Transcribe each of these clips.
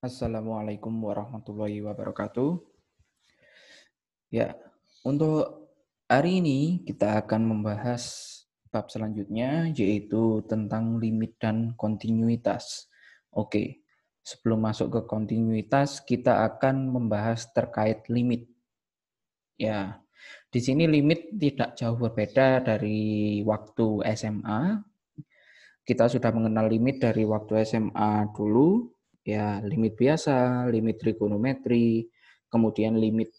Assalamualaikum warahmatullahi wabarakatuh. Ya, untuk hari ini kita akan membahas bab selanjutnya yaitu tentang limit dan kontinuitas. Oke, sebelum masuk ke kontinuitas, kita akan membahas terkait limit. Ya, di sini limit tidak jauh berbeda dari waktu SMA. Kita sudah mengenal limit dari waktu SMA dulu, ya limit biasa, limit trigonometri, kemudian limit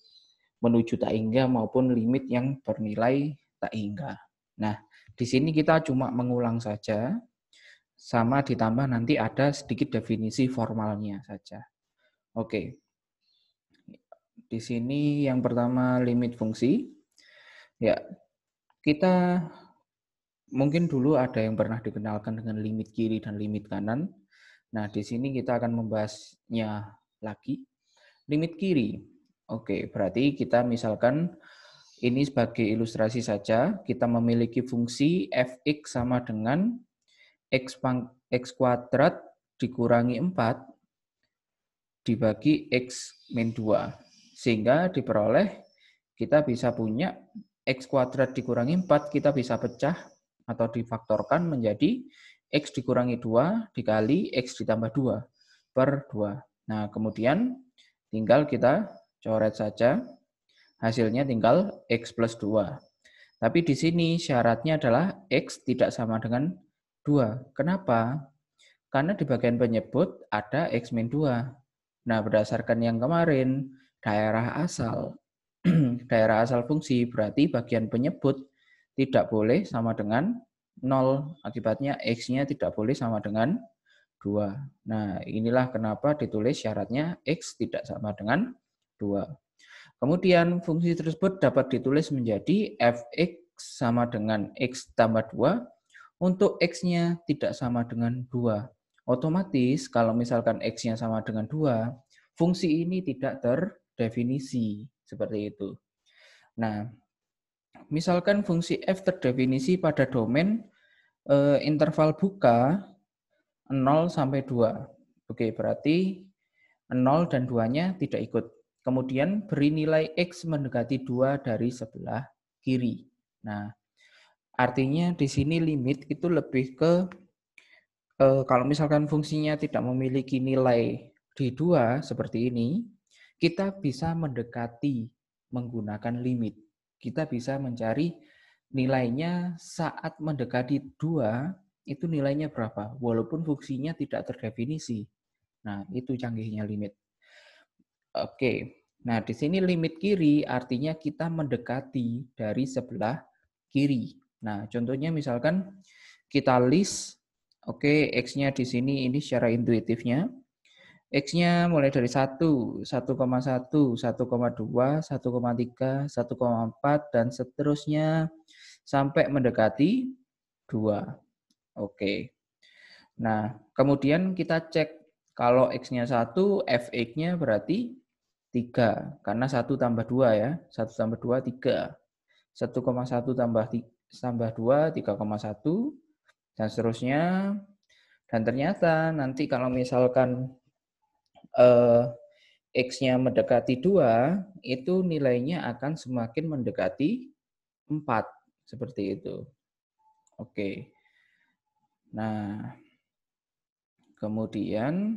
menuju tak hingga maupun limit yang bernilai tak hingga. Nah, di sini kita cuma mengulang saja, sama ditambah nanti ada sedikit definisi formalnya saja. Oke, di sini yang pertama limit fungsi. Ya, kita mungkin dulu ada yang pernah dikenalkan dengan limit kiri dan limit kanan. Nah, di sini kita akan membahasnya lagi. Limit kiri. Oke, berarti kita misalkan ini sebagai ilustrasi saja, kita memiliki fungsi fx sama dengan x kuadrat dikurangi 4 dibagi x min 2. Sehingga diperoleh kita bisa punya x kuadrat dikurangi 4, kita bisa pecah atau difaktorkan menjadi x dikurangi 2 dikali x ditambah 2 per 2. Nah, kemudian tinggal kita coret saja, hasilnya tinggal x plus 2. Tapi di sini syaratnya adalah x tidak sama dengan 2. Kenapa? Karena di bagian penyebut ada x min 2. Nah, berdasarkan yang kemarin, daerah asal daerah asal fungsi berarti bagian penyebut tidak boleh sama dengan 0. Akibatnya x-nya tidak boleh sama dengan 2. Nah, inilah kenapa ditulis syaratnya x tidak sama dengan 2. Kemudian fungsi tersebut dapat ditulis menjadi fx sama dengan x tambah 2 untuk x-nya tidak sama dengan 2. Otomatis kalau misalkan x-nya sama dengan 2, fungsi ini tidak terdefinisi. Seperti itu. Nah, misalkan fungsi f terdefinisi pada domain interval buka 0 sampai 2. Oke, berarti 0 dan 2-nya tidak ikut. Kemudian beri nilai x mendekati 2 dari sebelah kiri. Nah, artinya di sini limit itu lebih ke kalau misalkan fungsinya tidak memiliki nilai di 2 seperti ini, kita bisa mendekati menggunakan limit. Kita bisa mencari nilainya saat mendekati 2, itu nilainya berapa, walaupun fungsinya tidak terdefinisi. Nah, itu canggihnya limit. Oke, nah di sini limit kiri artinya kita mendekati dari sebelah kiri. Nah, contohnya misalkan kita list, oke, x-nya di sini ini secara intuitifnya. X-nya mulai dari 1, 1,1, 1,2, 1,3, 1,4, dan seterusnya sampai mendekati 2. Oke. Nah, kemudian kita cek kalau X-nya 1, Fx-nya berarti 3. Karena 1 tambah 2 ya. 1 tambah 2, 3. 1,1 tambah 2, 3,1. Dan seterusnya. Dan ternyata nanti kalau misalkan X-nya mendekati 2, itu nilainya akan semakin mendekati 4. Seperti itu. Oke. Nah, kemudian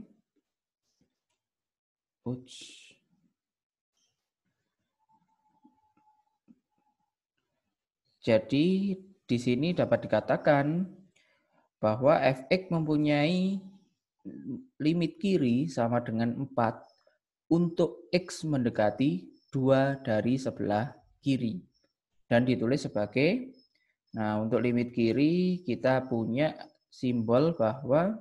jadi di sini dapat dikatakan bahwa fx mempunyai limit kiri sama dengan 4 untuk x mendekati 2 dari sebelah kiri. Dan ditulis sebagai, nah untuk limit kiri kita punya simbol bahwa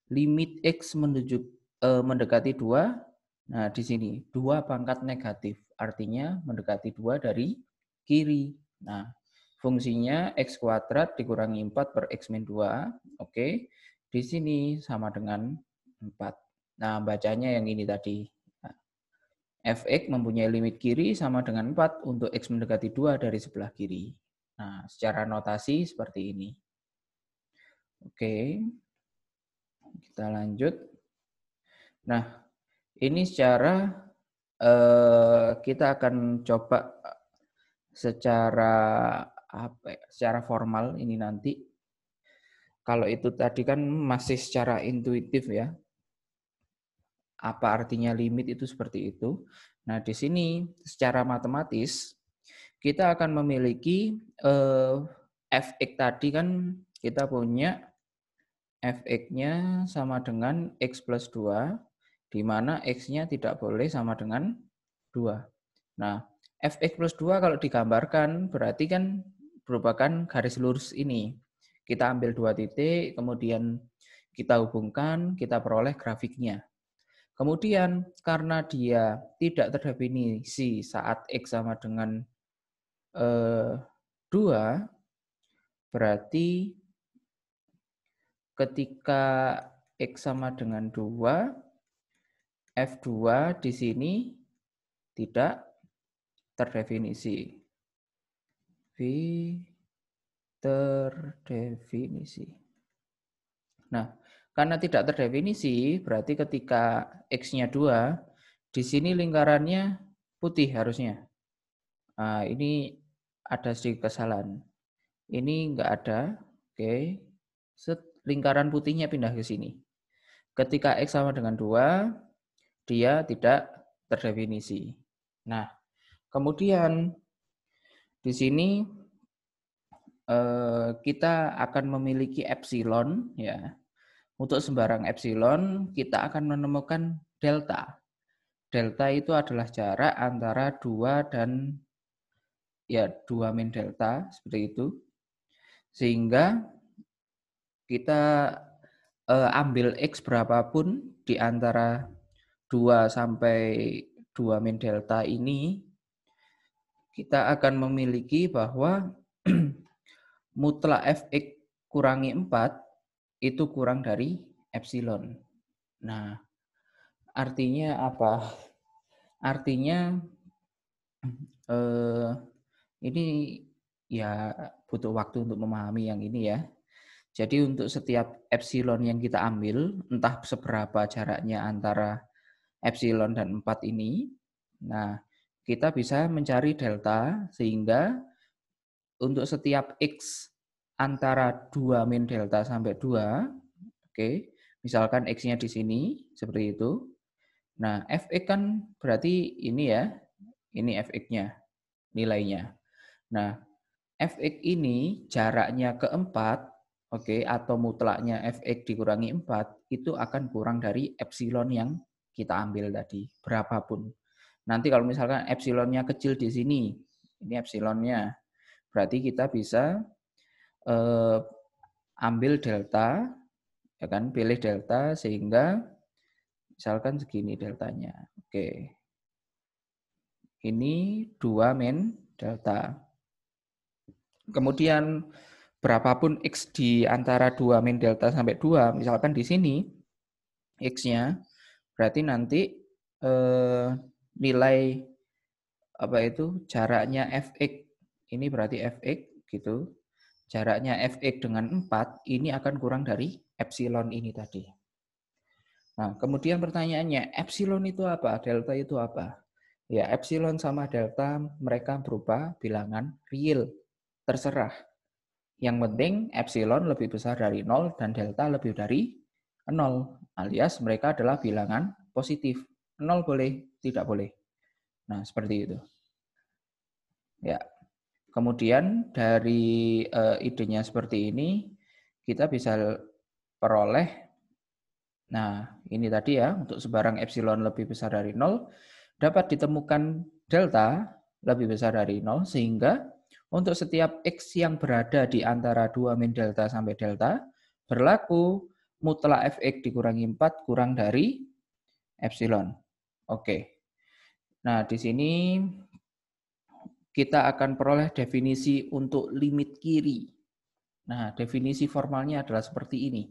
limit x mendekati 2, nah di sini 2 pangkat negatif, artinya mendekati 2 dari kiri. Nah, fungsinya x kuadrat dikurangi 4 per x min 2, oke. Di sini sama dengan 4. Nah, bacanya yang ini tadi. Nah, fx mempunyai limit kiri sama dengan 4 untuk x mendekati 2 dari sebelah kiri. Nah, secara notasi seperti ini. Oke. Kita lanjut. Nah, ini kita akan coba secara secara formal ini nanti. Kalau itu tadi kan masih secara intuitif ya. Apa artinya limit itu seperti itu. Nah, di sini secara matematis kita akan memiliki fx tadi kan kita punya fx-nya sama dengan x plus 2, di mana x-nya tidak boleh sama dengan 2. Nah, fx plus 2 kalau digambarkan berarti kan merupakan garis lurus ini. Kita ambil 2 titik, kemudian kita hubungkan, kita peroleh grafiknya. Kemudian karena dia tidak terdefinisi saat x sama dengan 2, berarti ketika x sama dengan 2, F2 di sini tidak terdefinisi. Terdefinisi. Nah, karena tidak terdefinisi, berarti ketika X-nya 2, di sini lingkarannya putih harusnya. Nah, ini ada sedikit kesalahan. Ini enggak ada. Oke. Lingkaran putihnya pindah ke sini. Ketika X sama dengan 2, dia tidak terdefinisi. Nah, kemudian di sini kita akan memiliki epsilon ya. Untuk sembarang epsilon kita akan menemukan delta. Delta itu adalah jarak antara 2 dan 2 min delta seperti itu. Sehingga kita ambil X berapapun di antara 2 sampai 2 min delta ini, kita akan memiliki bahwa mutlak fx kurangi 4 itu kurang dari epsilon. Nah, artinya apa? Artinya ini ya butuh waktu untuk memahami yang ini ya. Jadi untuk setiap epsilon yang kita ambil, entah seberapa jaraknya antara epsilon dan 4 ini, nah kita bisa mencari delta sehingga untuk setiap X antara 2 min delta sampai 2, oke, misalkan X-nya di sini, seperti itu. Nah, Fx kan berarti ini ya, ini Fx-nya, nilainya. Nah, Fx ini jaraknya ke 4, oke, atau mutlaknya Fx dikurangi 4, itu akan kurang dari epsilon yang kita ambil tadi, berapapun. Nanti kalau misalkan epsilonnya kecil di sini, ini epsilonnya, berarti kita bisa ambil delta, ya kan, pilih delta sehingga misalkan segini deltanya. Oke. Ini 2 min delta. Kemudian berapapun X di antara 2 min delta sampai 2, misalkan di sini X-nya, berarti nanti nilai jaraknya Fx, ini berarti Fx gitu. Jaraknya Fx dengan 4 ini akan kurang dari epsilon ini tadi. Nah, kemudian pertanyaannya, epsilon itu apa? Delta itu apa? Ya, epsilon sama delta mereka berupa bilangan real. Terserah. Yang penting epsilon lebih besar dari 0 dan delta lebih dari 0. Alias mereka adalah bilangan positif. 0 boleh, tidak boleh. Nah, seperti itu. Ya. Kemudian dari idenya seperti ini, kita bisa peroleh, nah ini tadi ya, untuk sebarang epsilon lebih besar dari 0, dapat ditemukan delta lebih besar dari 0, sehingga untuk setiap X yang berada di antara 2 min delta sampai delta, berlaku mutlak Fx dikurangi 4 kurang dari epsilon. Oke. Nah, di sini kita akan peroleh definisi untuk limit kiri. Nah, definisi formalnya adalah seperti ini.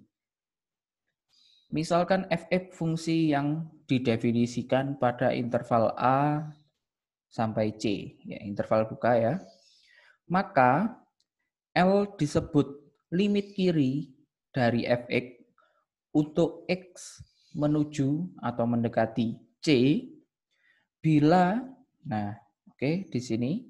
Misalkan fx fungsi yang didefinisikan pada interval A sampai C, ya, interval buka ya. Maka L disebut limit kiri dari fx untuk X menuju atau mendekati C bila, nah oke, di sini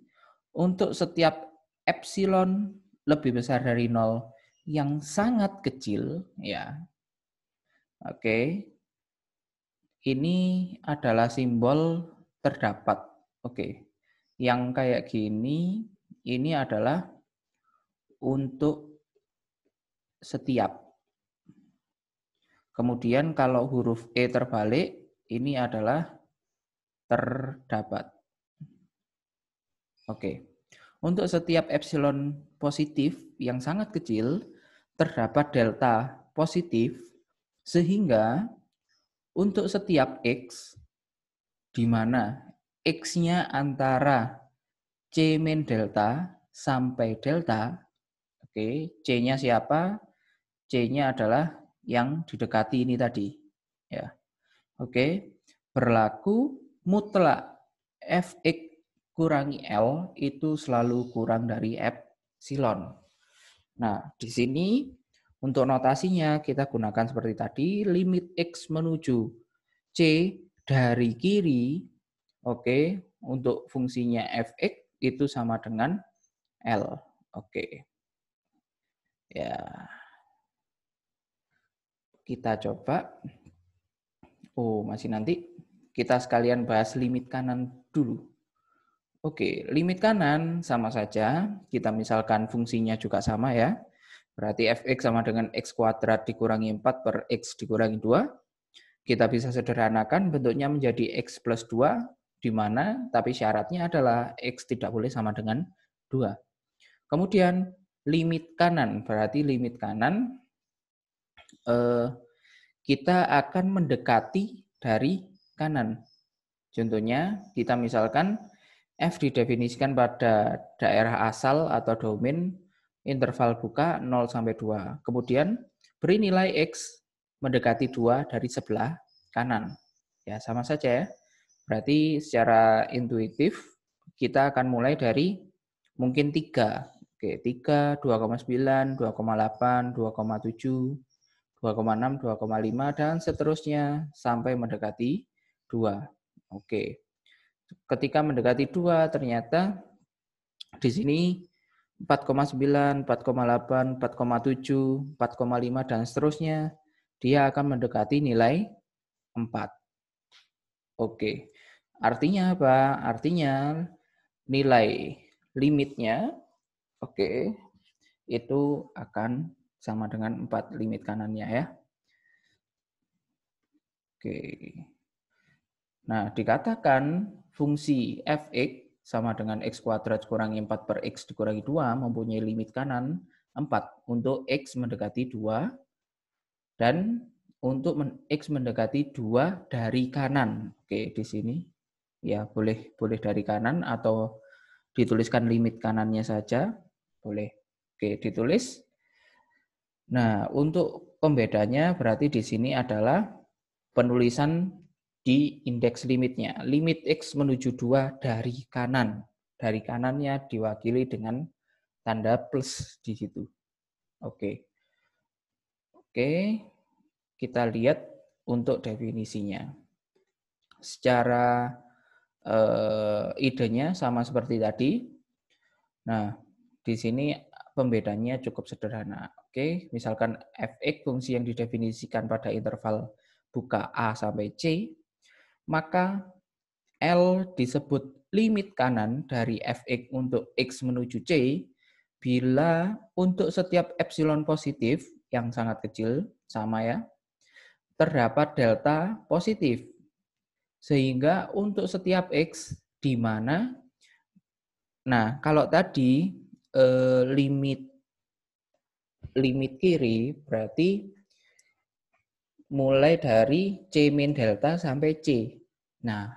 untuk setiap epsilon lebih besar dari 0 yang sangat kecil, ya. Oke, ini adalah simbol terdapat. Oke, yang kayak gini, ini adalah untuk setiap. Kemudian kalau huruf E terbalik, ini adalah terdapat. Oke, untuk setiap epsilon positif yang sangat kecil, terdapat delta positif, sehingga untuk setiap X, di mana X-nya antara C min delta sampai delta, oke, C-nya siapa? C-nya adalah yang didekati ini tadi. Ya. Oke, berlaku mutlak Fx kurangi L itu selalu kurang dari epsilon. Nah, di sini untuk notasinya kita gunakan seperti tadi, limit X menuju C dari kiri, oke, untuk fungsinya Fx itu sama dengan L. Oke. Ya. Kita coba. Oh, masih nanti kita sekalian bahas limit kanan dulu. Oke, limit kanan sama saja. Kita misalkan fungsinya juga sama ya. Berarti fx sama dengan x kuadrat dikurangi 4 per x dikurangi 2. Kita bisa sederhanakan bentuknya menjadi x plus 2, di mana tapi syaratnya adalah x tidak boleh sama dengan 2. Kemudian limit kanan, berarti limit kanan kita akan mendekati dari kanan. Contohnya, kita misalkan F didefinisikan pada daerah asal atau domain interval buka 0 sampai 2. Kemudian beri nilai X mendekati 2 dari sebelah kanan. Ya, sama saja ya. Berarti secara intuitif kita akan mulai dari mungkin 3. Oke, 3, 2,9, 2,8, 2,7, 2,6, 2,5 dan seterusnya sampai mendekati 2. Oke. Ketika mendekati 2 ternyata di sini 4,9, 4,8, 4,7, 4,5 dan seterusnya dia akan mendekati nilai 4. Oke. Artinya apa? Artinya nilai limitnya oke itu akan sama dengan 4 limit kanannya ya. Oke. Nah, dikatakan fungsi fx sama dengan x kuadrat kurangi 4 per x dikurangi 2 mempunyai limit kanan 4 untuk x mendekati 2 dan untuk x mendekati 2 dari kanan. Oke, di sini ya boleh dari kanan atau dituliskan limit kanannya saja. Boleh. Oke, ditulis. Nah, untuk pembedanya berarti di sini adalah penulisan di indeks limitnya. Limit X menuju 2 dari kanan. Dari kanannya diwakili dengan tanda plus di situ. Oke. Oke, kita lihat untuk definisinya. Secara idenya sama seperti tadi. Nah, di sini pembedanya cukup sederhana. Oke, misalkan fx fungsi yang didefinisikan pada interval buka A sampai C, maka L disebut limit kanan dari fx untuk x menuju C bila untuk setiap epsilon positif yang sangat kecil, sama ya, terdapat delta positif. Sehingga untuk setiap x di mana, nah kalau tadi limit kiri berarti mulai dari C min delta sampai C. Nah,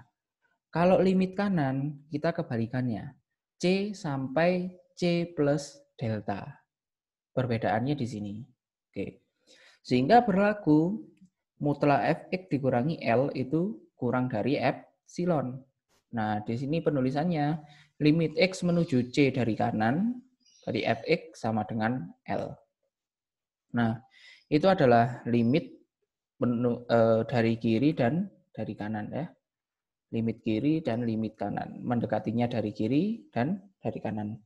kalau limit kanan kita kebalikannya. C sampai C plus delta. Perbedaannya di sini. Oke. Sehingga berlaku mutlak fx dikurangi L itu kurang dari epsilon. Nah, di sini penulisannya limit x menuju C dari kanan dari fx sama dengan L. Nah, itu adalah limit dari kiri dan dari kanan ya. Limit kiri dan limit kanan. Mendekatinya dari kiri dan dari kanan.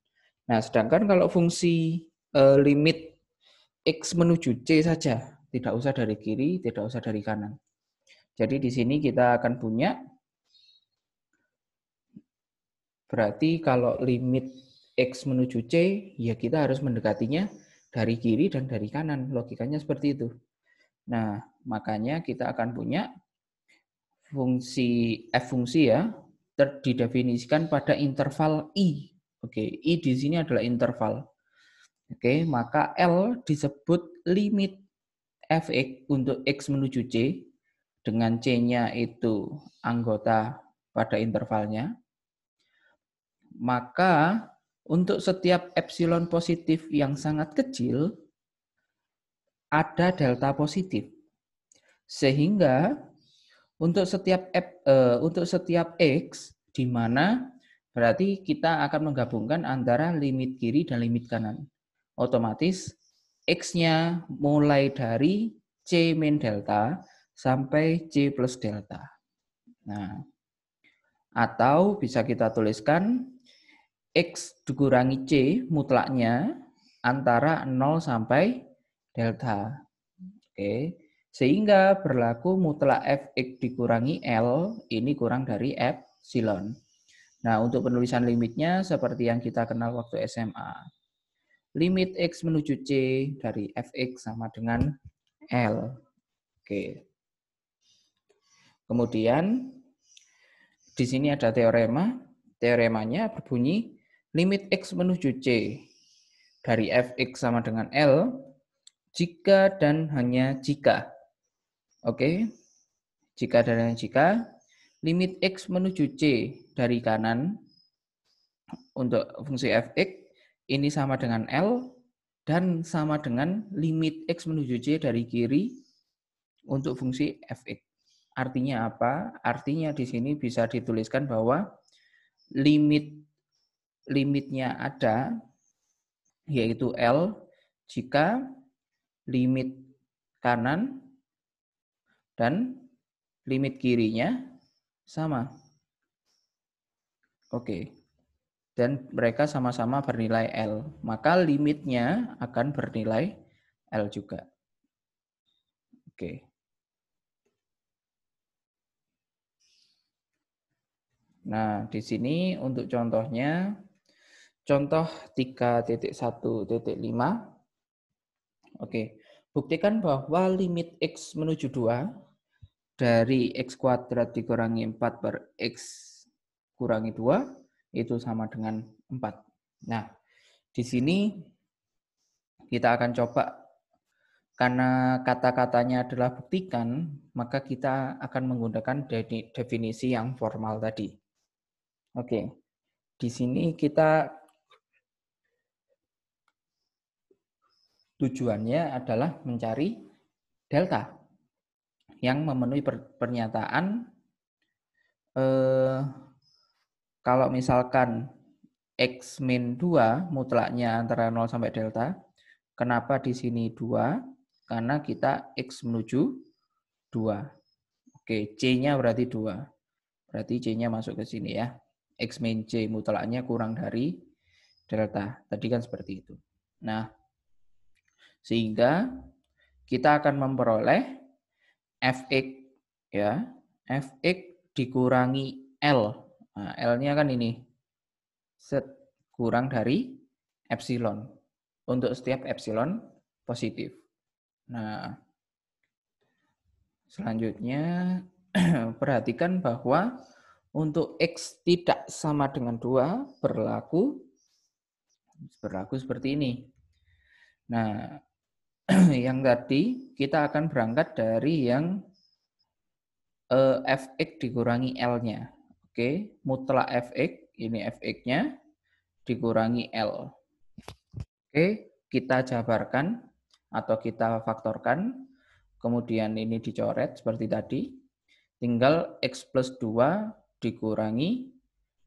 Nah, sedangkan kalau fungsi limit X menuju C saja, tidak usah dari kiri, tidak usah dari kanan. Jadi di sini kita akan punya, berarti kalau limit X menuju C, ya kita harus mendekatinya dari kiri dan dari kanan. Logikanya seperti itu. Nah, makanya kita akan punya fungsi F fungsi ya, didefinisikan pada interval I. Oke, I di sini adalah interval. Oke, maka L disebut limit Fx untuk X menuju C, dengan C-nya itu anggota pada intervalnya. Maka untuk setiap epsilon positif yang sangat kecil, ada delta positif. Sehingga untuk setiap X, di mana berarti kita akan menggabungkan antara limit kiri dan limit kanan. Otomatis X-nya mulai dari C min delta sampai C plus delta. Nah, atau bisa kita tuliskan X dikurangi C mutlaknya antara 0 sampai delta. Oke. Sehingga berlaku mutlak Fx dikurangi L ini kurang dari epsilon. Nah, untuk penulisan limitnya seperti yang kita kenal waktu SMA. Limit X menuju C dari Fx sama dengan L. Oke. Kemudian di sini ada teorema. Teoremanya berbunyi limit X menuju C dari Fx sama dengan L jika dan hanya jika. Oke. Jika dan hanya jika limit X menuju C dari kanan untuk fungsi Fx ini sama dengan L dan sama dengan limit X menuju C dari kiri untuk fungsi Fx. Artinya apa? Artinya di sini bisa dituliskan bahwa limitnya ada, yaitu L, jika limit kanan dan limit kirinya sama. Oke. Dan mereka sama-sama bernilai L. Maka limitnya akan bernilai L juga. Oke. Nah, di sini untuk contohnya, contoh 3.1.5. Oke, buktikan bahwa limit X menuju 2 dari X kuadrat dikurangi 4 per X kurangi 2 itu sama dengan 4. Nah, di sini kita akan coba, karena kata-katanya adalah buktikan, maka kita akan menggunakan definisi yang formal tadi. Oke, di sini kita tujuannya adalah mencari delta yang memenuhi pernyataan kalau misalkan X min 2 mutlaknya antara 0 sampai delta. Kenapa di sini 2? Karena kita X menuju 2. Oke, C-nya berarti 2. Berarti C-nya masuk ke sini ya. X min C mutlaknya kurang dari delta. Tadi kan seperti itu. Nah, sehingga kita akan memperoleh Fx ya. Fx dikurangi L. Nah, L-nya kan ini. Kurang dari epsilon. Untuk setiap epsilon positif. Nah, selanjutnya perhatikan bahwa untuk X tidak sama dengan 2 berlaku seperti ini. Nah, yang tadi kita akan berangkat dari yang Fx dikurangi L-nya. Oke, mutlak Fx, ini Fx-nya dikurangi L. Oke, kita jabarkan atau kita faktorkan. Kemudian ini dicoret seperti tadi. Tinggal X plus 2 dikurangi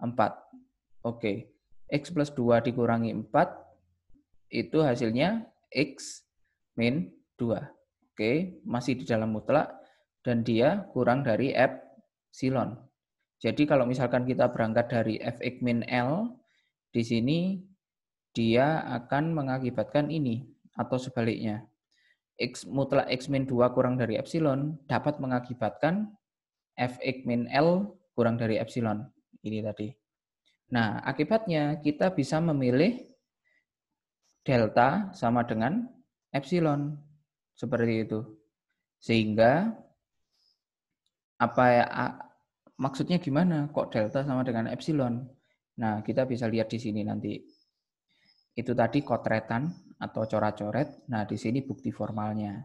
4. Oke, X plus 2 dikurangi 4 itu hasilnya X min 2. Oke, masih di dalam mutlak. dan dia kurang dari epsilon. Jadi kalau misalkan kita berangkat dari fx min L, di sini dia akan mengakibatkan ini, atau sebaliknya. Mutlak X min 2 kurang dari epsilon dapat mengakibatkan fx min L kurang dari epsilon. Ini tadi. Nah, akibatnya kita bisa memilih delta sama dengan epsilon. Seperti itu. Sehingga apa ya, maksudnya gimana? Kok delta sama dengan epsilon? Nah, kita bisa lihat di sini nanti. Itu tadi kotretan atau coret-coret. Nah, di sini bukti formalnya.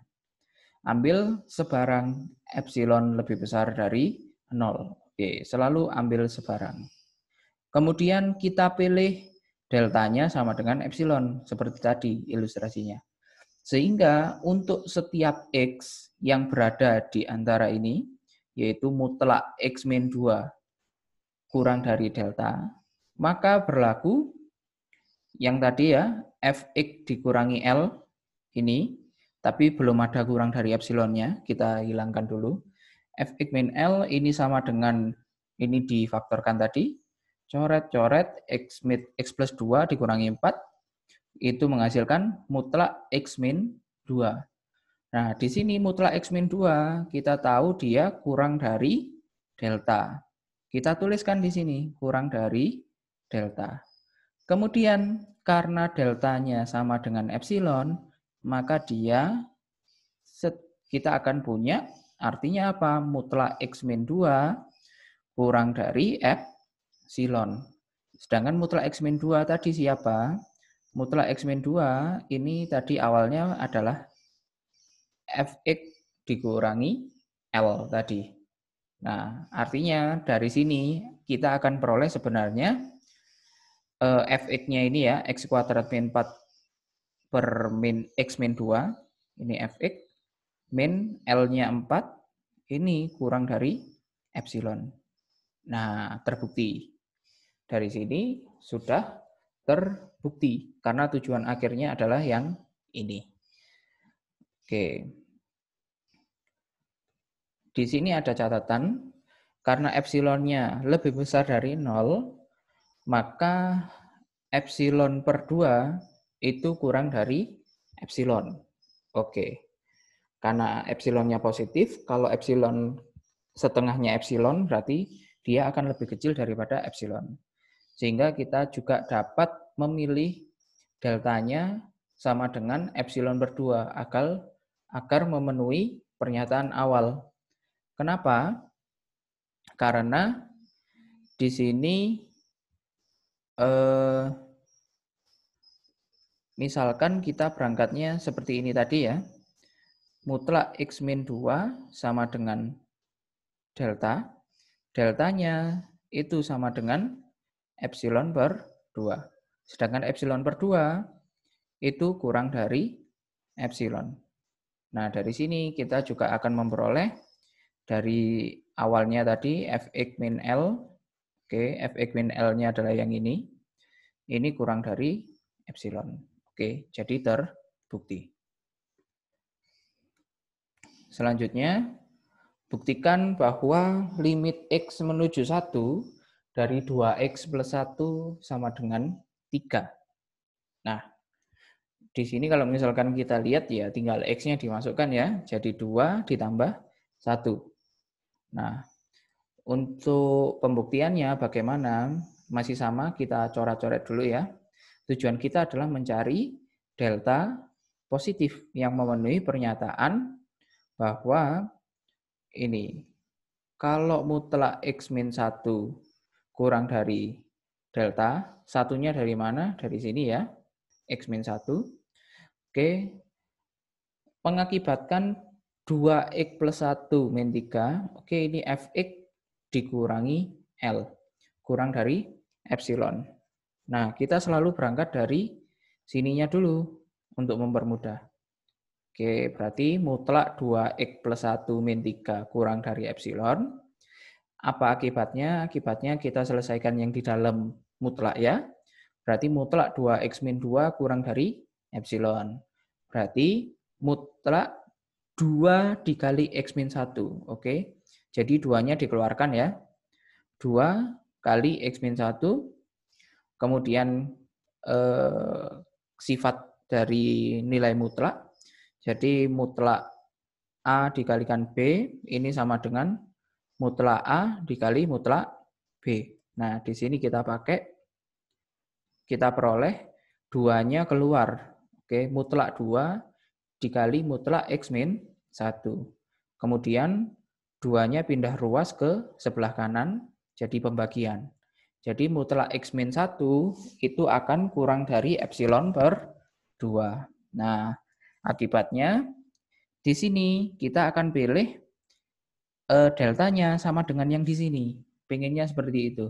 Ambil sebarang epsilon lebih besar dari 0. Oke, selalu ambil sebarang. Kemudian kita pilih deltanya sama dengan epsilon, seperti tadi ilustrasinya. Sehingga untuk setiap X yang berada di antara ini, yaitu mutlak X min 2 kurang dari delta, maka berlaku yang tadi ya, Fx dikurangi L ini, tapi belum ada kurang dari epsilonnya, kita hilangkan dulu. Fx min L ini sama dengan, ini difaktorkan tadi, coret-coret X plus 2 dikurangi 4, itu menghasilkan mutlak X min 2. Nah, di sini mutlak X min 2, kita tahu dia kurang dari delta. Kita tuliskan di sini, kurang dari delta. Kemudian, karena deltanya sama dengan epsilon, maka kita akan punya, artinya apa? Mutlak X min 2 kurang dari epsilon. Sedangkan mutlak X min 2 tadi siapa? Mutlak X min 2 ini tadi awalnya adalah Fx dikurangi L tadi. Nah, artinya dari sini kita akan peroleh sebenarnya Fx-nya ini ya, X kuadrat min 4 per X min 2, ini Fx, min L-nya 4, ini kurang dari epsilon. Nah, terbukti. Dari sini sudah terbukti, karena tujuan akhirnya adalah yang ini. Oke. Di sini ada catatan, karena epsilonnya lebih besar dari 0, maka epsilon per 2 itu kurang dari epsilon. Oke. Karena epsilonnya positif, kalau epsilon setengahnya epsilon, berarti dia akan lebih kecil daripada epsilon. Sehingga kita juga dapat memilih deltanya sama dengan epsilon per 2 agar memenuhi pernyataan awal. Kenapa? Karena di sini misalkan kita berangkatnya seperti ini tadi ya. Mutlak X min 2 sama dengan delta. Deltanya itu sama dengan epsilon per 2. Sedangkan epsilon per 2 itu kurang dari epsilon. Nah, dari sini kita juga akan memperoleh dari awalnya tadi Fx min L. Oke, Fx min L-nya adalah yang ini. Ini kurang dari epsilon. Oke, jadi terbukti. Selanjutnya, buktikan bahwa limit X menuju 1 dari 2X plus 1 sama dengan 3. Nah, di sini kalau misalkan kita lihat ya, tinggal X-nya dimasukkan ya, jadi 2 ditambah 1. Nah, untuk pembuktiannya bagaimana? Masih sama, kita coret-coret dulu ya. Tujuan kita adalah mencari delta positif yang memenuhi pernyataan bahwa ini, kalau mutlak X min 1 kurang dari delta, satunya dari mana? Dari sini ya, X min 1. Oke, mengakibatkan 2X plus 1 min 3. Oke, ini Fx dikurangi L, kurang dari epsilon. Nah, kita selalu berangkat dari sininya dulu untuk mempermudah. Oke, berarti mutlak 2X plus 1 min 3 kurang dari epsilon. Apa akibatnya? Akibatnya kita selesaikan yang di dalam mutlak ya. Berarti mutlak 2X min 2 kurang dari epsilon. Berarti mutlak 2 dikali X min 1. Oke. Jadi 2-nya dikeluarkan ya. 2 kali X min 1. Kemudian sifat dari nilai mutlak. Jadi mutlak A dikalikan B, ini sama dengan mutlak A dikali mutlak B. Nah, di sini kita peroleh 2-nya keluar. Oke, mutlak 2 dikali mutlak X min 1. Kemudian 2-nya pindah ruas ke sebelah kanan, jadi pembagian. Jadi mutlak X min 1 itu akan kurang dari epsilon per 2. Nah, akibatnya di sini kita akan pilih deltanya sama dengan yang di sini. Pengennya seperti itu.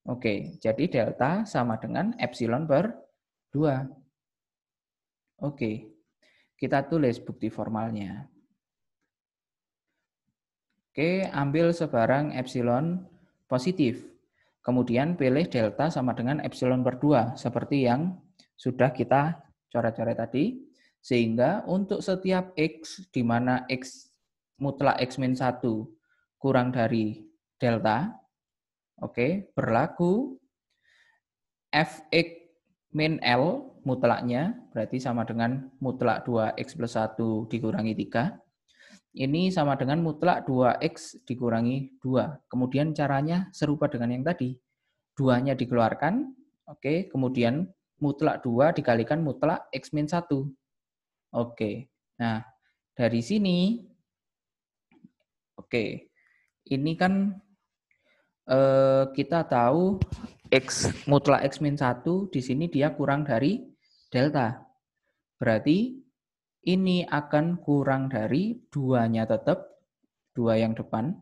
Oke, jadi delta sama dengan epsilon per 2. Oke, kita tulis bukti formalnya. Oke, ambil sebarang epsilon positif. Kemudian pilih delta sama dengan epsilon per 2, seperti yang sudah kita coret-coret tadi. Sehingga untuk setiap X, di mana X mutlak X min 1 kurang dari delta, oke, berlaku Fx min L mutlaknya, berarti sama dengan mutlak 2X plus 1 dikurangi 3. Ini sama dengan mutlak 2X dikurangi 2. Kemudian caranya serupa dengan yang tadi. 2-nya dikeluarkan, oke, kemudian mutlak 2 dikalikan mutlak X min 1. Oke, nah dari sini, oke, ini kan kita tahu mutlak X min 1 di sini dia kurang dari delta. Berarti ini akan kurang dari 2-nya tetap, 2 yang depan.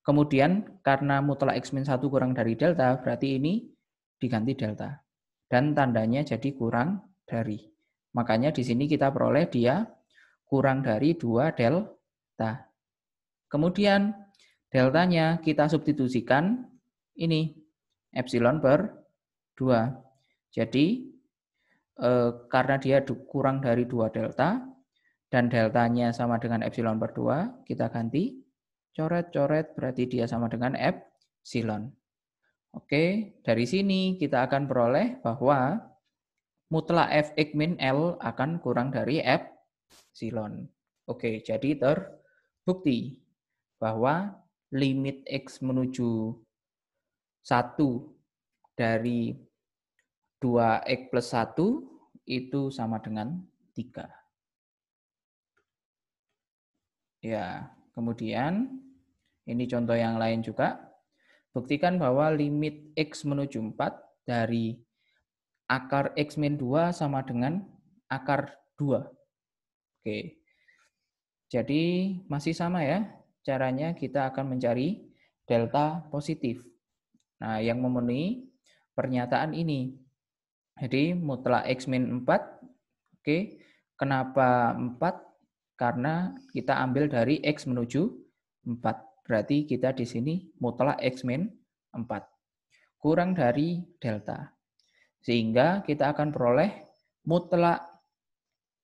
Kemudian karena mutlak X min 1 kurang dari delta, berarti ini diganti delta. Dan tandanya jadi kurang dari. Makanya di sini kita peroleh dia kurang dari 2 delta. Kemudian deltanya kita substitusikan ini epsilon per 2. Jadi karena dia kurang dari 2 delta dan deltanya sama dengan epsilon per 2, kita ganti coret-coret berarti dia sama dengan epsilon. Oke, dari sini kita akan peroleh bahwa mutlak Fx min L akan kurang dari epsilon. Oke, jadi terbukti bahwa limit X menuju 1 dari 2X plus 1 itu sama dengan 3. Ya, kemudian ini contoh yang lain juga. Buktikan bahwa limit X menuju 4 dari akar X min 2 sama dengan akar 2. Oke. Jadi masih sama ya. Caranya kita akan mencari delta positif. Nah, yang memenuhi pernyataan ini. Jadi mutlak X min 4. Oke. Kenapa 4? Karena kita ambil dari X menuju 4. Berarti kita di sini mutlak X min 4. Kurang dari delta. Sehingga kita akan peroleh mutlak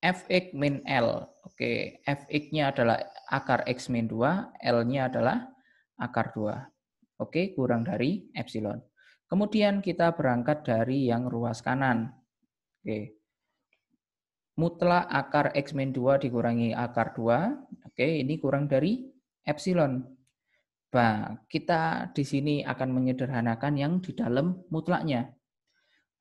Fx min L. Oke, Fx-nya adalah akar X min 2, L-nya adalah akar 2. Oke, kurang dari epsilon. Kemudian kita berangkat dari yang ruas kanan. Oke. Mutlak akar X min 2 dikurangi akar 2. Oke, ini kurang dari epsilon. Nah, kita di sini akan menyederhanakan yang di dalam mutlaknya.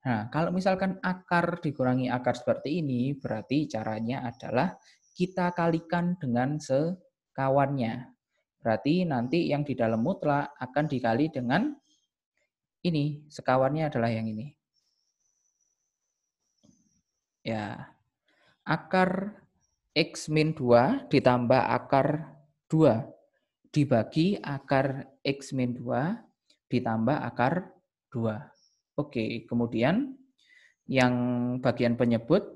Nah, kalau misalkan akar dikurangi akar seperti ini, berarti caranya adalah kita kalikan dengan sekawannya. Berarti nanti yang di dalam mutlak akan dikali dengan ini, sekawannya adalah yang ini. Ya, akar X min 2 ditambah akar 2 dibagi akar X min 2 ditambah akar 2. Oke, kemudian yang bagian penyebut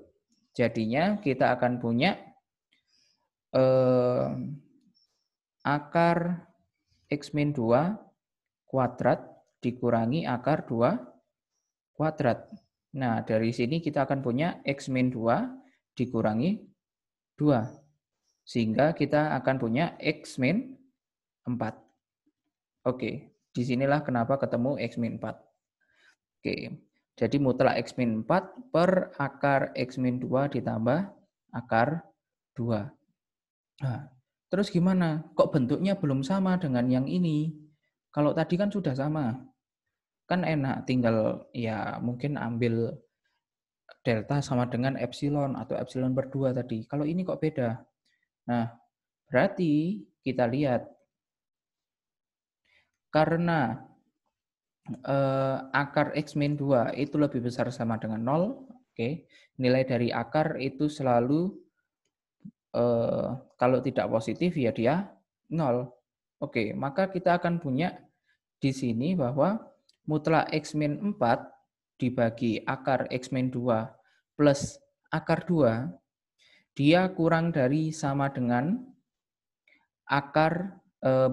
jadinya kita akan punya akar X min 2 kuadrat dikurangi akar 2 kuadrat. Nah, dari sini kita akan punya X min 2 dikurangi 2. Sehingga kita akan punya X min 4. Oke, disinilah kenapa ketemu X min 4. Oke, jadi mutlak X min 4 per akar X min 2 ditambah akar 2. Nah, terus gimana? Kok bentuknya belum sama dengan yang ini? Kalau tadi kan sudah sama. Kan enak, tinggal ya mungkin ambil delta sama dengan epsilon atau epsilon per 2 tadi. Kalau ini kok beda? Nah, berarti kita lihat karena akar X min 2 itu lebih besar sama dengan 0, oke. Nilai dari akar itu selalu kalau tidak positif ya dia 0. Oke, maka kita akan punya di sini bahwa mutlak X min 4 dibagi akar X min 2 plus akar 2, dia kurang dari sama dengan akar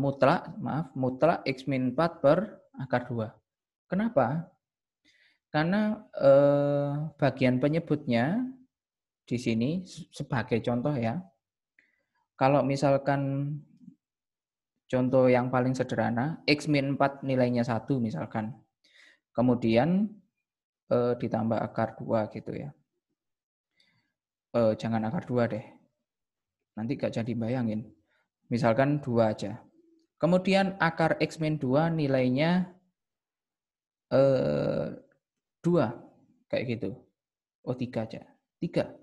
mutlak X min 4 per akar 2. Kenapa? Karena bagian penyebutnya di sini sebagai contoh ya. Kalau misalkan contoh yang paling sederhana, X min 4 nilainya 1 misalkan. Kemudian ditambah akar 2 gitu ya. Jangan akar 2 deh. Nanti gak jadi bayangin. Misalkan 2 aja. Kemudian akar X min 2 nilainya 2. Kayak gitu. Oh 3 aja. 3.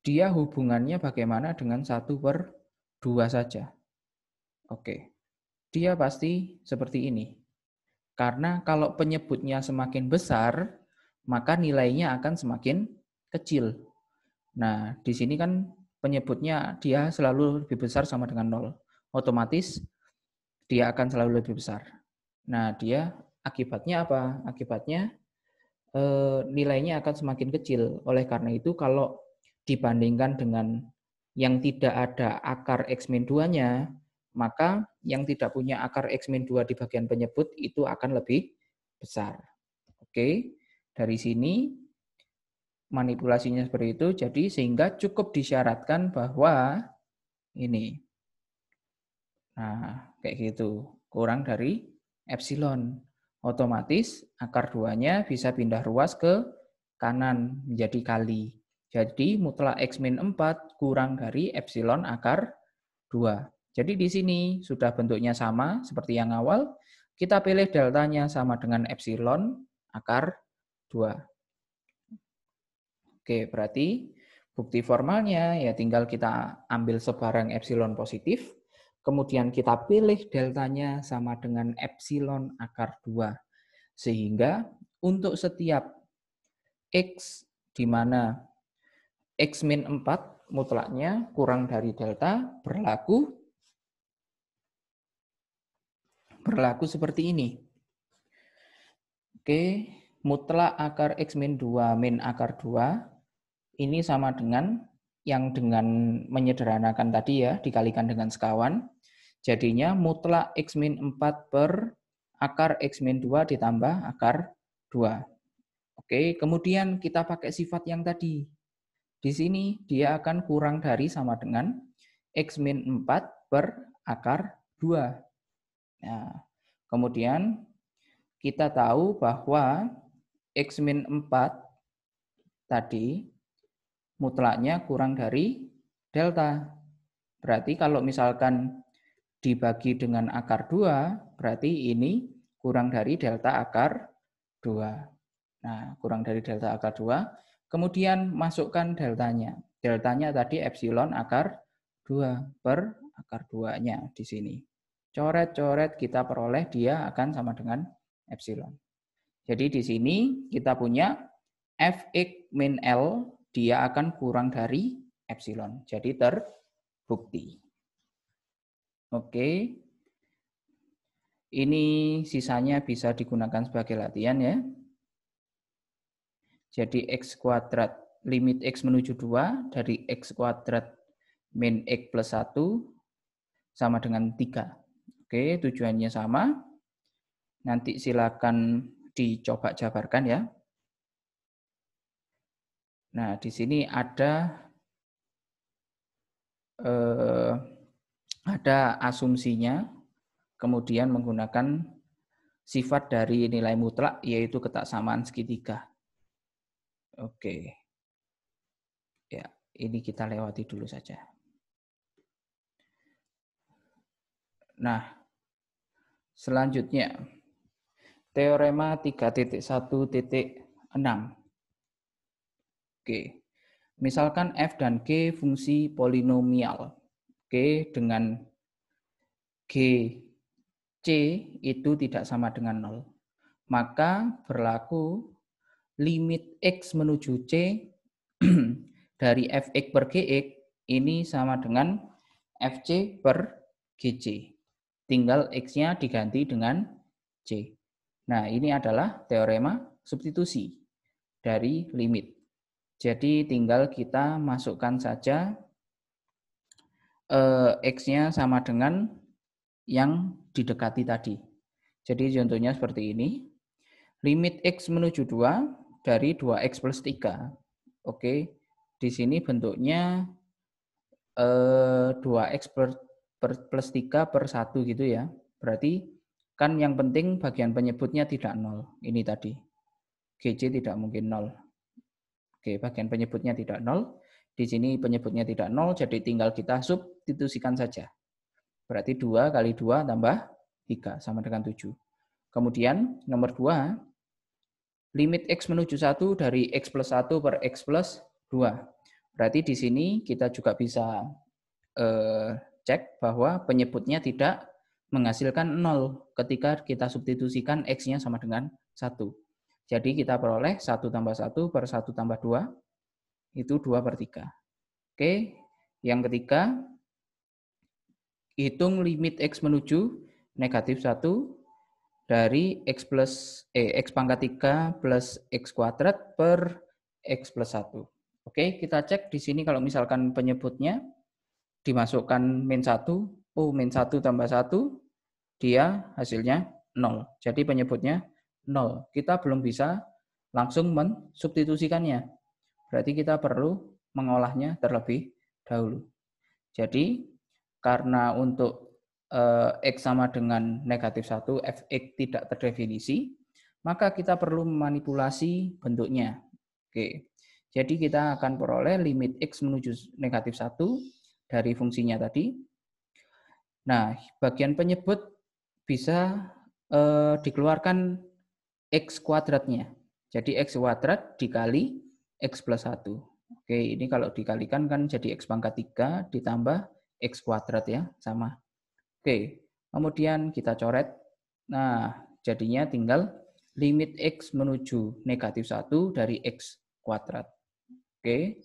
Dia hubungannya bagaimana dengan 1 per 2 saja. Oke. Dia pasti seperti ini. Karena kalau penyebutnya semakin besar, maka nilainya akan semakin kecil. Nah, di sini kan penyebutnya dia selalu lebih besar sama dengan 0. Otomatis dia akan selalu lebih besar. Nah, dia akibatnya apa? Akibatnya nilainya akan semakin kecil. Oleh karena itu, kalau dibandingkan dengan yang tidak ada akar X min 2-nya, maka yang tidak punya akar X min 2 di bagian penyebut itu akan lebih besar. Oke, dari sini manipulasinya seperti itu, jadi sehingga cukup disyaratkan bahwa ini. Nah, kayak gitu. Kurang dari epsilon. Otomatis akar 2-nya bisa pindah ruas ke kanan menjadi kali. Jadi mutlak X min 4 kurang dari epsilon akar 2. Jadi di sini sudah bentuknya sama seperti yang awal. Kita pilih deltanya sama dengan epsilon akar 2. Oke, berarti bukti formalnya ya tinggal kita ambil sebarang epsilon positif, kemudian kita pilih deltanya sama dengan epsilon akar 2. Sehingga untuk setiap X di mana X min 4 mutlaknya kurang dari delta berlaku seperti ini. Oke, mutlak akar X min 2 min akar 2 ini sama dengan yang dengan menyederhanakan tadi ya, dikalikan dengan sekawan. Jadinya mutlak X min 4 per akar X min 2 ditambah akar 2. Oke, kemudian kita pakai sifat yang tadi. Di sini dia akan kurang dari sama dengan X min 4 per akar 2. Nah, kemudian kita tahu bahwa X min 4 tadi mutlaknya kurang dari delta. Berarti kalau misalkan dibagi dengan akar 2, berarti ini kurang dari delta akar 2. Nah, kurang dari delta akar 2. Kemudian masukkan deltanya. Deltanya tadi epsilon akar 2 per akar 2-nya di sini. Coret-coret kita peroleh dia akan sama dengan epsilon. Jadi di sini kita punya Fx min L dia akan kurang dari epsilon. Jadi terbukti. Oke. Ini sisanya bisa digunakan sebagai latihan ya. Jadi X kuadrat limit X menuju 2 dari X kuadrat min X plus 1 sama dengan 3. Oke, tujuannya sama. Nanti silakan dicoba jabarkan ya. Nah, di sini ada ada asumsinya, kemudian menggunakan sifat dari nilai mutlak, yaitu ketaksamaan segitiga. Oke. Ya, ini kita lewati dulu saja. Nah, selanjutnya, teorema 3.1.6. Oke. Misalkan f dan g fungsi polinomial. Oke, dengan g c itu tidak sama dengan 0. Maka berlaku limit x menuju c dari fx per gx ini sama dengan fc per gc. Tinggal x-nya diganti dengan c. Nah, ini adalah teorema substitusi dari limit. Jadi tinggal kita masukkan saja x-nya sama dengan yang didekati tadi. Jadi contohnya seperti ini. Limit x menuju 2 dari 2x plus 3. Oke, di sini bentuknya 2x plus 3 per 1 gitu ya. Berarti kan yang penting bagian penyebutnya tidak 0. Ini tadi. GC tidak mungkin 0. Oke, bagian penyebutnya tidak 0. Di sini penyebutnya tidak 0, jadi tinggal kita substitusikan saja. Berarti 2 kali 2 tambah 3 sama dengan 7. Kemudian nomor 2, limit x menuju 1 dari x plus 1 per x plus 2. Berarti di sini kita juga bisa cek bahwa penyebutnya tidak menghasilkan 0 ketika kita substitusikan x-nya sama dengan 1. Jadi kita peroleh 1 tambah 1 per 1 tambah 2, itu 2 per 3. Oke, yang ketiga, hitung limit x menuju negatif 1 dari x pangkat 3 plus x kuadrat per x plus 1. Oke, kita cek di sini kalau misalkan penyebutnya dimasukkan min 1, min 1 tambah 1, dia hasilnya 0. Jadi penyebutnya 0. Kita belum bisa langsung mensubstitusikannya. Berarti kita perlu mengolahnya terlebih dahulu. Jadi karena untuk x sama dengan negatif 1, fx tidak terdefinisi, maka kita perlu memanipulasi bentuknya. Oke, jadi kita akan peroleh limit x menuju negatif 1 dari fungsinya tadi. Nah, bagian penyebut bisa dikeluarkan x kuadratnya. Jadi x kuadrat dikali x plus 1. Oke, ini kalau dikalikan kan jadi x pangkat 3 ditambah x kuadrat ya, sama. Oke, kemudian kita coret. Nah, jadinya tinggal limit x menuju negatif 1 dari x kuadrat. Oke,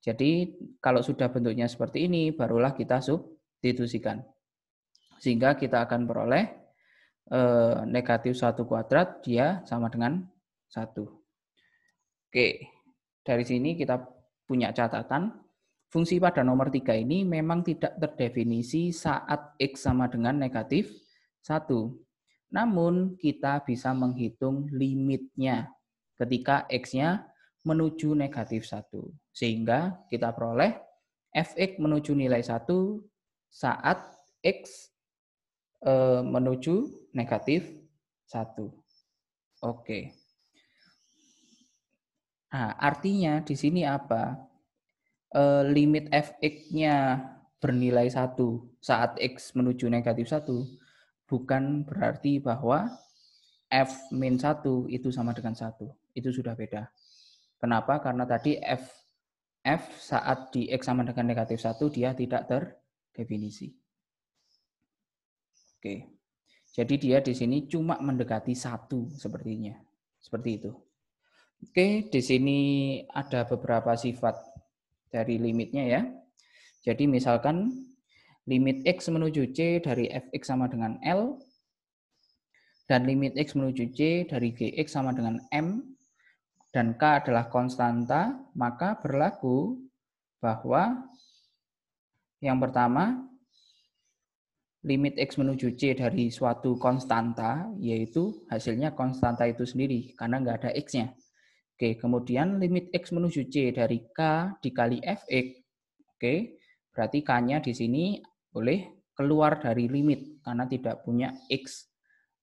jadi kalau sudah bentuknya seperti ini, barulah kita substitusikan. Sehingga kita akan peroleh negatif 1 kuadrat, dia sama dengan 1. Oke, dari sini kita punya catatan. Fungsi pada nomor 3 ini memang tidak terdefinisi saat x sama dengan negatif 1. Namun kita bisa menghitung limitnya ketika x-nya menuju negatif 1. Sehingga kita peroleh fx menuju nilai 1 saat x menuju negatif 1. Oke. Nah, artinya di sini apa? Limit fx-nya bernilai 1 saat x menuju negatif 1 bukan berarti bahwa f min 1 itu sama dengan 1. Itu sudah beda. Kenapa? Karena tadi f saat di x sama dengan negatif 1 dia tidak terdefinisi. Oke. Jadi dia di sini cuma mendekati 1 sepertinya. Seperti itu. Oke, di sini ada beberapa sifat dari limitnya ya. Jadi misalkan limit x menuju c dari fx sama dengan L dan limit x menuju c dari gx sama dengan M dan k adalah konstanta, maka berlaku bahwa yang pertama limit x menuju c dari suatu konstanta, yaitu hasilnya konstanta itu sendiri karena nggak ada x-nya. Oke, kemudian limit x menuju c dari k dikali fx. Oke, Berarti K-nya di sini boleh keluar dari limit karena tidak punya X.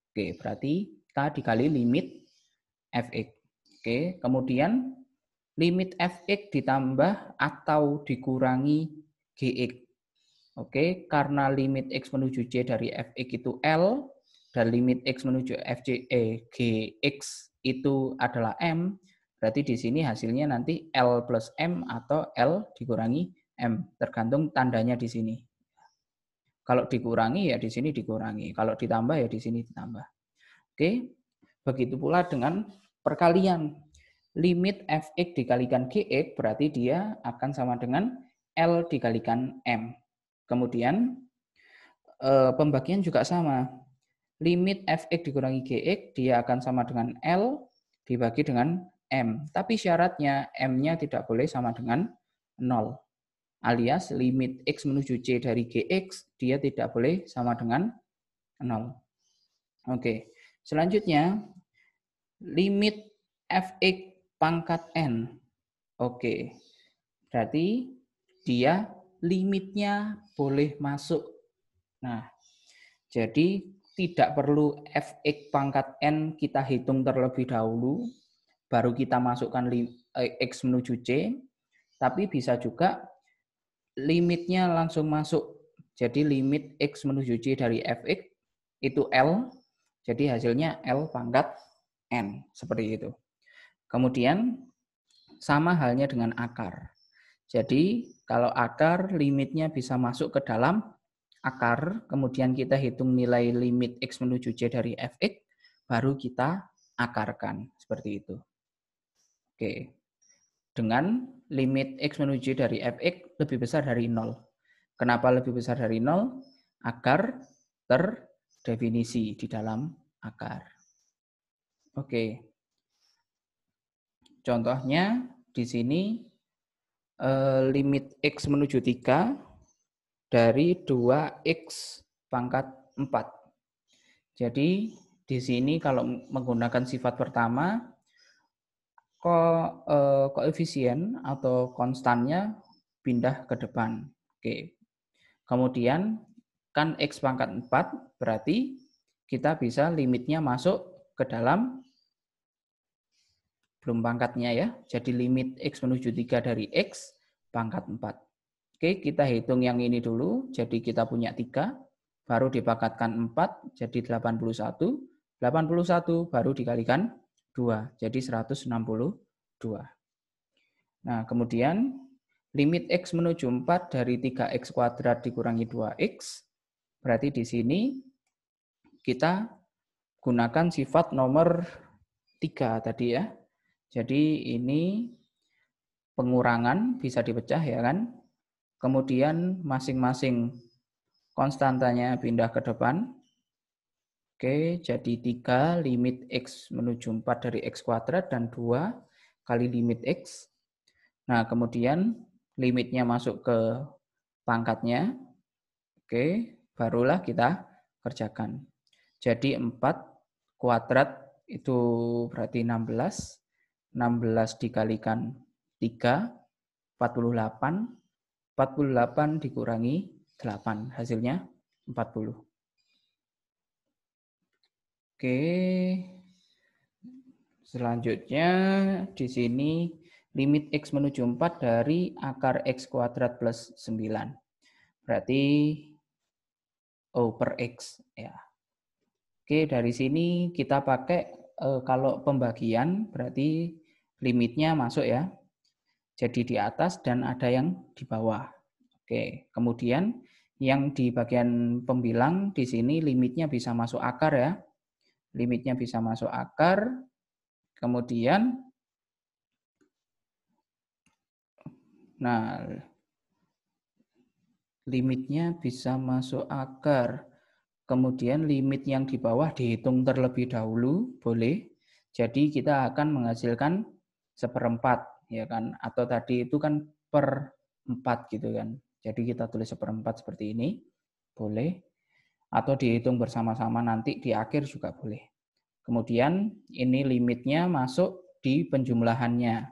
Oke, berarti K dikali limit Fx. Oke, kemudian limit Fx ditambah atau dikurangi Gx. Oke, karena limit X menuju Y dari Fx itu L, dan limit X menuju Gx itu adalah M, berarti di sini hasilnya nanti L plus M atau L dikurangi M, tergantung tandanya di sini. Kalau dikurangi ya di sini dikurangi, kalau ditambah ya di sini ditambah. Oke, begitu pula dengan perkalian. Limit Fx dikalikan Gx berarti dia akan sama dengan L dikalikan M. Kemudian pembagian juga sama. Limit Fx dikurangi Gx dia akan sama dengan L dibagi dengan M. Tapi syaratnya M-nya tidak boleh sama dengan 0. Alias limit X menuju C dari Gx dia tidak boleh sama dengan 0. Oke, selanjutnya limit Fx pangkat N. Oke, berarti dia limitnya boleh masuk. Nah, jadi tidak perlu Fx pangkat N kita hitung terlebih dahulu, baru kita masukkan X menuju C, tapi bisa juga limitnya langsung masuk. Jadi limit X menuju C dari Fx itu L, jadi hasilnya L pangkat N, seperti itu. Kemudian sama halnya dengan akar. Jadi kalau akar limitnya bisa masuk ke dalam akar, kemudian kita hitung nilai limit X menuju C dari Fx, baru kita akarkan. Seperti itu. Oke. Dengan limit X menuju dari Fx lebih besar dari 0. Kenapa lebih besar dari 0? Akar terdefinisi di dalam akar. Oke. Contohnya di sini limit X menuju 3 dari 2X pangkat 4. Jadi di sini kalau menggunakan sifat pertama, koefisien atau konstannya pindah ke depan. Oke. Kemudian kan X pangkat 4 berarti kita bisa limitnya masuk ke dalam belum pangkatnya ya. Jadi limit X menuju 3 dari X pangkat 4. Oke, kita hitung yang ini dulu. Jadi kita punya 3, baru dipangkatkan 4, jadi 81. 81 baru dikalikan 2, jadi 162. Nah, kemudian limit X menuju 4 dari 3X kuadrat dikurangi 2X. Berarti di sini kita gunakan sifat nomor 3 tadi ya. Jadi ini pengurangan bisa dipecah ya kan. Kemudian masing-masing konstantanya pindah ke depan. Oke, jadi 3 limit X menuju 4 dari X kuadrat dan 2 kali limit X. Nah, kemudian limitnya masuk ke pangkatnya. Oke, barulah kita kerjakan. Jadi 4 kuadrat itu berarti 16. 16 dikalikan 3, 48. 48 dikurangi 8, hasilnya 40. Oke. Selanjutnya di sini limit X menuju 4 dari akar X kuadrat plus 9. Berarti O per X ya. Oke, dari sini kita pakai kalau pembagian berarti limitnya masuk ya. Jadi di atas dan ada yang di bawah. Oke, kemudian yang di bagian pembilang di sini limitnya bisa masuk akar ya. Limitnya bisa masuk akar. Kemudian limitnya bisa masuk akar. Kemudian limit yang di bawah dihitung terlebih dahulu, boleh. Jadi kita akan menghasilkan 1/4 ya kan, atau tadi itu kan per 4 gitu kan. Jadi kita tulis 1/4 seperti ini, boleh. Atau dihitung bersama-sama nanti di akhir juga boleh. Kemudian ini limitnya masuk di penjumlahannya.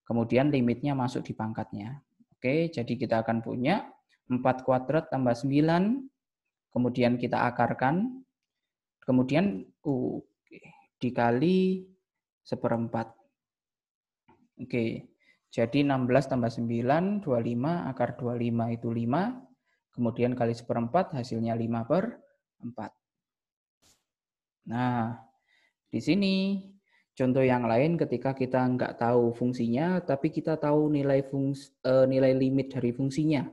Kemudian limitnya masuk di pangkatnya. Oke, jadi kita akan punya 4 kuadrat tambah 9, kemudian kita akarkan, kemudian dikali 1/4. Oke, jadi 16 tambah 9, 25, akar 25 itu 5, kemudian kali 1/4, hasilnya 5/4. Nah, di sini contoh yang lain ketika kita nggak tahu fungsinya, tapi kita tahu nilai limit dari fungsinya.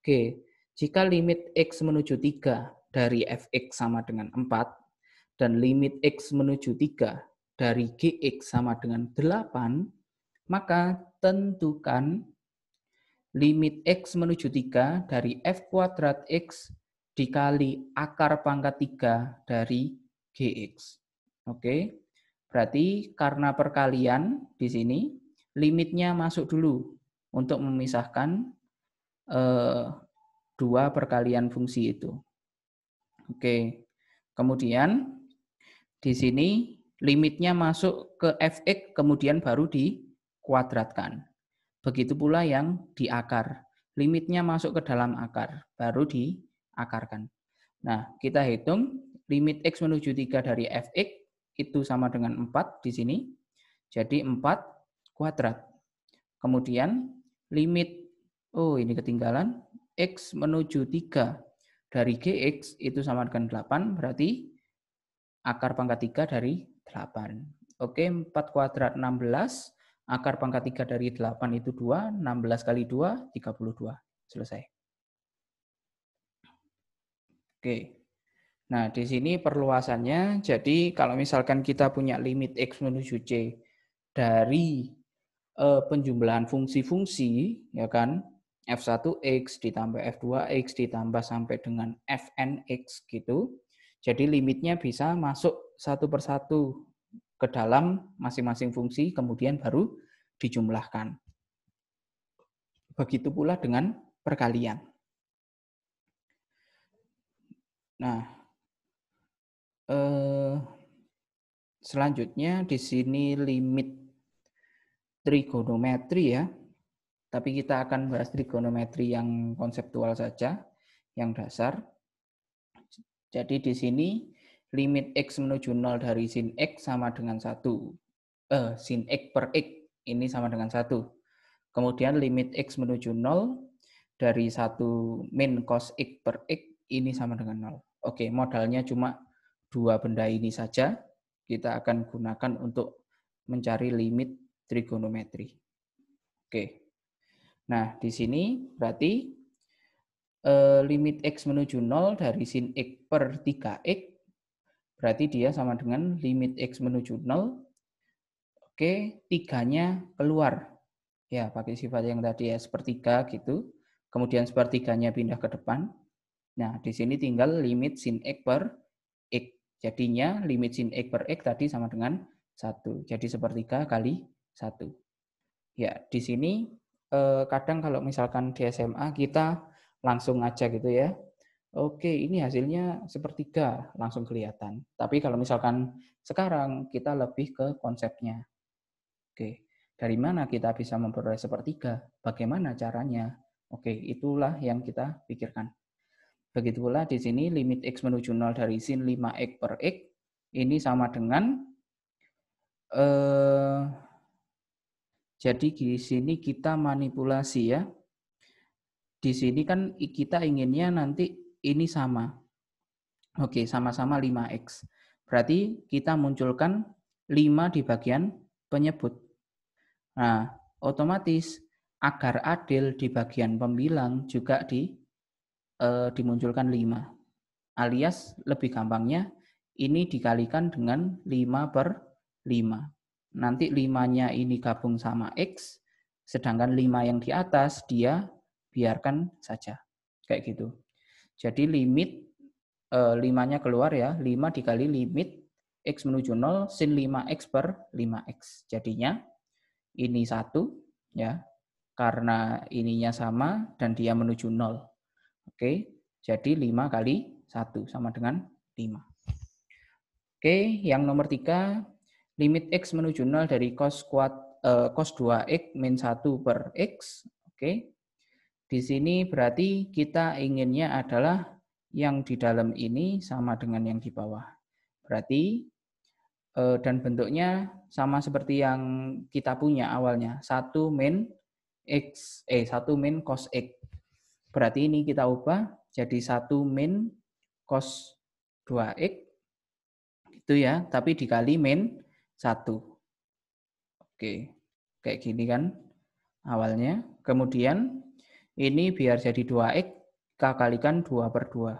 Oke, jika limit X menuju 3 dari Fx sama dengan 4, dan limit X menuju 3 dari Gx sama dengan 8, maka tentukan limit X menuju 3 dari F kuadrat X dikali akar pangkat 3 dari Gx. Oke, berarti karena perkalian di sini, limitnya masuk dulu untuk memisahkan dua perkalian fungsi itu. Oke, kemudian di sini limitnya masuk ke Fx, kemudian baru dikuadratkan. Begitu pula yang di akar. Limitnya masuk ke dalam akar, baru diakarkan. Nah, kita hitung limit X menuju 3 dari Fx itu sama dengan 4 di sini. Jadi 4 kuadrat. Kemudian limit, ini ketinggalan, X menuju 3 dari Gx itu sama dengan 8, berarti akar pangkat 3 dari 8. Oke, 4 kuadrat 16, akar pangkat 3 dari 8 itu 2, 16 kali 2, 32. Selesai. Oke. Nah, di sini perluasannya, jadi kalau misalkan kita punya limit X menuju C dari penjumlahan fungsi-fungsi, ya kan, F1X ditambah F2X ditambah sampai dengan Fnx gitu, jadi limitnya bisa masuk satu persatu ke dalam masing-masing fungsi, kemudian baru dijumlahkan. Begitu pula dengan perkalian. Nah, selanjutnya di sini limit trigonometri ya. Tapi kita akan bahas trigonometri yang konseptual saja, yang dasar. Jadi di sini limit X menuju 0 dari sin X sama dengan 1. Sin X per X ini sama dengan 1. Kemudian limit X menuju 0 dari 1 min cos X per X ini sama dengan 0. Oke, modalnya cuma dua benda ini saja. Kita akan gunakan untuk mencari limit trigonometri. Oke. Nah, di sini berarti limit X menuju 0 dari sin X per 3X, berarti dia sama dengan limit X menuju 0. Oke, 3-nya keluar. Ya, pakai sifat yang tadi ya, sepertiga gitu. Kemudian sepertiganya pindah ke depan. Nah, di sini tinggal limit sin X per X. Jadinya limit sin X per X tadi sama dengan 1. Jadi sepertiga kali 1. Ya, di sini kadang kalau misalkan di SMA kita langsung aja gitu ya. Oke, ini hasilnya sepertiga, langsung kelihatan. Tapi kalau misalkan sekarang kita lebih ke konsepnya. Oke, dari mana kita bisa memperoleh sepertiga? Bagaimana caranya? Oke, itulah yang kita pikirkan. Begitu pula di sini limit X menuju 0 dari sin 5X per X ini sama dengan jadi di sini kita manipulasi ya. Di sini kan kita inginnya nanti ini sama. Oke, sama-sama 5X. Berarti kita munculkan 5 di bagian penyebut. Nah, otomatis agar adil di bagian pembilang juga dimunculkan 5. Alias lebih gampangnya ini dikalikan dengan 5 per 5. Nanti 5-nya ini gabung sama X, sedangkan 5 yang di atas dia biarkan saja. Kayak gitu. Jadi limit 5-nya keluar ya, 5 dikali limit X menuju 0 sin 5X per 5X. Jadinya ini 1 ya, karena ininya sama dan dia menuju 0. Oke, jadi 5 kali 1 sama dengan 5. Oke, yang nomor 3, limit X menuju 0 dari cos 2X min 1 per X. Oke, Di sini berarti kita inginnya adalah yang di dalam ini sama dengan yang di bawah. Berarti dan bentuknya sama seperti yang kita punya awalnya. 1 min cos X. Berarti ini kita ubah jadi 1 min cos 2X. Itu ya, tapi dikali min 1. Oke, kayak gini kan awalnya. Kemudian ini biar jadi 2X, K kalikan 2/2.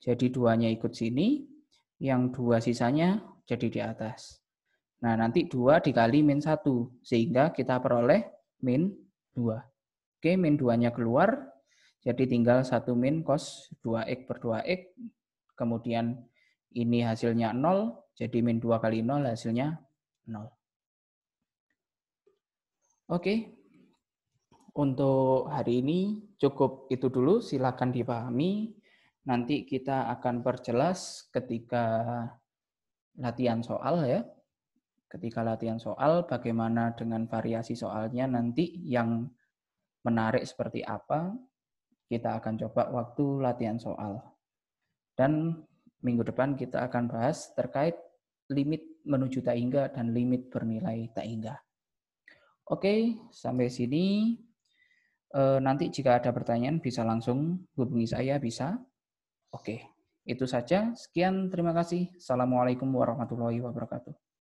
Jadi 2-nya ikut sini, yang 2 sisanya jadi di atas. Nah, nanti 2 dikali min 1, sehingga kita peroleh min 2. Oke, min 2-nya keluar, jadi tinggal 1 min cos 2x/2x, kemudian ini hasilnya 0, jadi min 2 kali 0 hasilnya 0. Oke, untuk hari ini cukup itu dulu, silakan dipahami. Nanti kita akan perjelas ketika latihan soal ya. Ketika latihan soal, bagaimana dengan variasi soalnya nanti yang menarik seperti apa, kita akan coba waktu latihan soal. Dan minggu depan kita akan bahas terkait limit menuju tak hingga dan limit bernilai tak hingga. Oke, sampai sini. Nanti jika ada pertanyaan bisa langsung hubungi saya, bisa. Oke, itu saja. Sekian, terima kasih. Assalamualaikum warahmatullahi wabarakatuh.